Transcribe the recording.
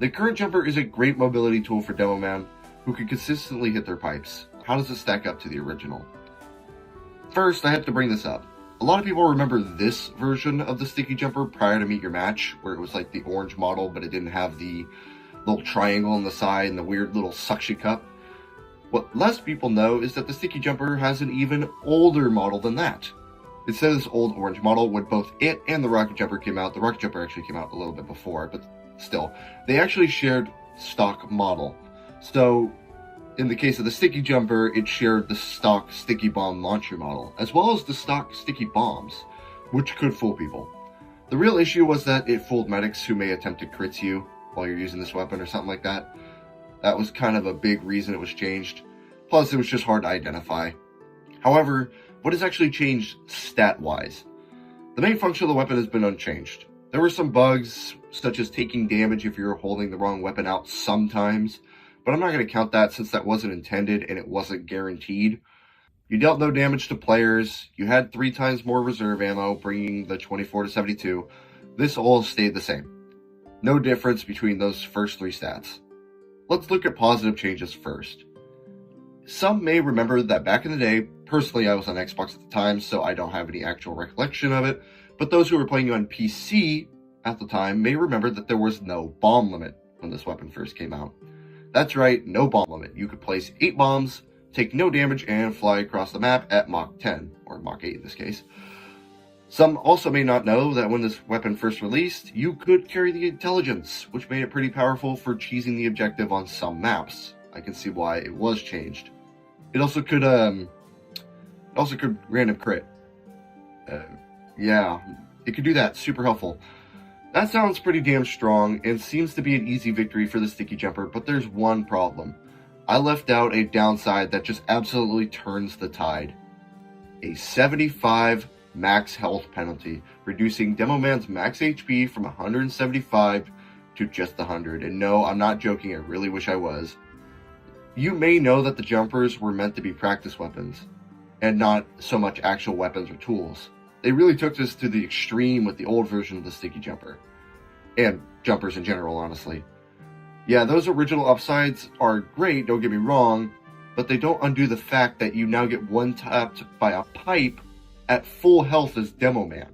The current jumper is a great mobility tool for Demoman who can consistently hit their pipes. How does it stack up to the original? First, I have to bring this up. A lot of people remember this version of the sticky jumper prior to Meet Your Match, where it was like the orange model, but it didn't have the little triangle on the side and the weird little suction cup. What less people know is that the sticky jumper has an even older model than that. Instead of this old orange model, when both it and the rocket jumper came out, the rocket jumper actually came out a little bit before, but still, they actually shared stock model. So, in the case of the sticky jumper, it shared the stock sticky bomb launcher model, as well as the stock sticky bombs, which could fool people. The real issue was that it fooled medics who may attempt to crit you while you're using this weapon or something like that. That was kind of a big reason it was changed. Plus, it was just hard to identify. However, what has actually changed stat-wise? The main function of the weapon has been unchanged. There were some bugs, such as taking damage if you're holding the wrong weapon out sometimes, but I'm not going to count that since that wasn't intended and it wasn't guaranteed. You dealt no damage to players, you had 3 times more reserve ammo, bringing the 24 to 72. This all stayed the same. No difference between those first 3 stats. Let's look at positive changes first. Some may remember that back in the day, personally I was on Xbox at the time, so I don't have any actual recollection of it, but those who were playing on PC at the time may remember that there was no bomb limit when this weapon first came out. That's right, no bomb limit. You could place 8 bombs, take no damage, and fly across the map at Mach 10, or Mach 8 in this case. Some also may not know that when this weapon first released, you could carry the intelligence, which made it pretty powerful for cheesing the objective on some maps. I can see why it was changed. It also could random crit. Yeah, it could do that, super helpful. That sounds pretty damn strong and seems to be an easy victory for the sticky jumper, but there's one problem. I left out a downside that just absolutely turns the tide. A 75 max health penalty, reducing Demoman's max HP from 175 to just 100. And no, I'm not joking, I really wish I was. You may know that the jumpers were meant to be practice weapons, and not so much actual weapons or tools. They really took this to the extreme with the old version of the sticky jumper. And jumpers in general, honestly. Yeah, those original upsides are great, don't get me wrong, but they don't undo the fact that you now get one-tapped by a pipe at full health as Demoman.